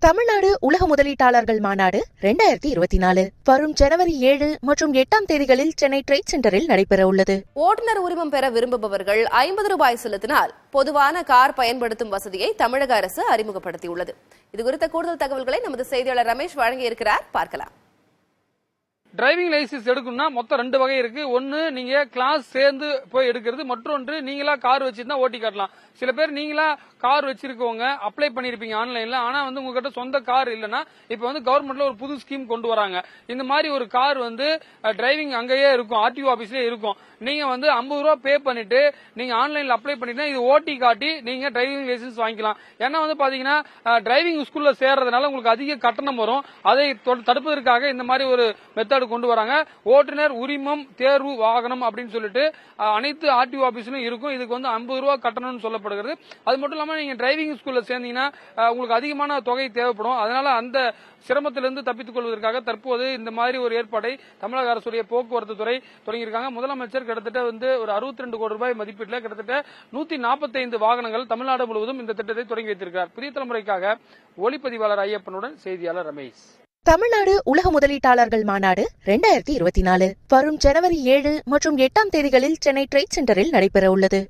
தமிழ்நாடு உலக முதலீட்டாளர்கள் மாநாடு 2024 வரும் ஜனவரி 7 மற்றும் 8 தேதிகளில் சென்னை ட்ரேட் சென்டரில் நடைபெற உள்ளது. ஓட்டுநர் உரிமம் பெற விரும்புபவர்கள் 50 ரூபாய் செலுத்தினால் பொதுவான கார் பயன்படுத்தும் வசதியை தமிழக அரசு அறிமுகப்படுத்தியுள்ளது. இதுகுறித்த கூடுதல் தகவல்களை நமது செய்தியாளர் ரமேஷ் வழங்கியிருக்கிறார். பார்க்கலாம். டிரைவிங் லைசன்ஸ் எடுக்கணும்னா மொத்தம் 2 வகை இருக்கு. ஒன்னு நீங்க கிளாஸ் சேர்ந்து போய் எடுக்கிறது, மற்றொன்று நீங்களா கார் வச்சிருந்தா ஓட்டி காட்டலாம். சில பேர் நீங்களா கார் வச்சிருக்கவங்க அப்ளை பண்ணிருப்பீங்க ஆன்லைன்ல. ஆனா உங்ககிட்ட சொந்த கார் இல்லனா இப்ப கவர்மெண்ட்ல ஒரு புது ஸ்கீம் கொண்டு வராங்க. இந்த மாதிரி ஒரு கார் டிரைவிங் அங்கேயே இருக்கும், ஆர்டிஓ ஆபீஸ்லயே இருக்கும். நீங்க 50 ரூபா பே பண்ணிட்டு நீங்க ஆன்லைன்ல அப்ளை பண்ணிட்டா இது ஓட்டி காட்டி நீங்க டிரைவிங் லைசன்ஸ் வாங்கிக்கலாம். ஏன்னா பாத்தீங்கன்னா டிரைவிங் ஸ்கூல்ல சேர்றதுனால உங்களுக்கு அதிக கட்டணம் வரும். அதை தடுப்பதற்காக இந்த மாதிரி ஒரு மெத்தட் கொண்டு வராங்க. ஓட்டுநர் உரிமம் தேர்வு வாகனம் அப்படின்னு சொல்லிட்டு அனைத்து ஆர்டிஓ ஆபீஸ்லயும் இருக்கும். இதுக்கு 50 ரூபா கட்டணம்னு சொல்லப்படுகிறது. அது மட்டும் இல்லாம நீங்க டிரைவிங் ஸ்கூல்ல சேர்ந்தீங்கன்னா உங்களுக்கு அதிகமான தொகை தேவைப்படும். அதனால அந்த சிரமத்திலிருந்து தப்பித்துக் கொள்வதற்காக தற்போது இந்த மாதிரி ஒரு ஏற்பாடை தமிழக அரசுடைய போக்குவரத்து துறை தொடங்கியிருக்காங்க. முதலமைச்சர் கிட்டத்தட்ட ஒரு 62 கோடி ரூபாய் மதிப்பீட்டில் கிட்டத்தட்ட 145 வாகனங்கள் தமிழ்நாடு முழுவதும் இந்த திட்டத்தை தொடங்கி வைத்திருக்கிறார். புதிய தலைமுறைக்காக ஒளிப்பதிவாளர் ஐயப்பனுடன் செய்தியாளர் ரமேஷ். தமிழ்நாடு உலக முதலீட்டாளர்கள் மாநாடு 2024 வரும் ஜனவரி 7 மற்றும் 8 தேதிகளில் சென்னை ட்ரேட் சென்டரில் நடைபெற உள்ளது.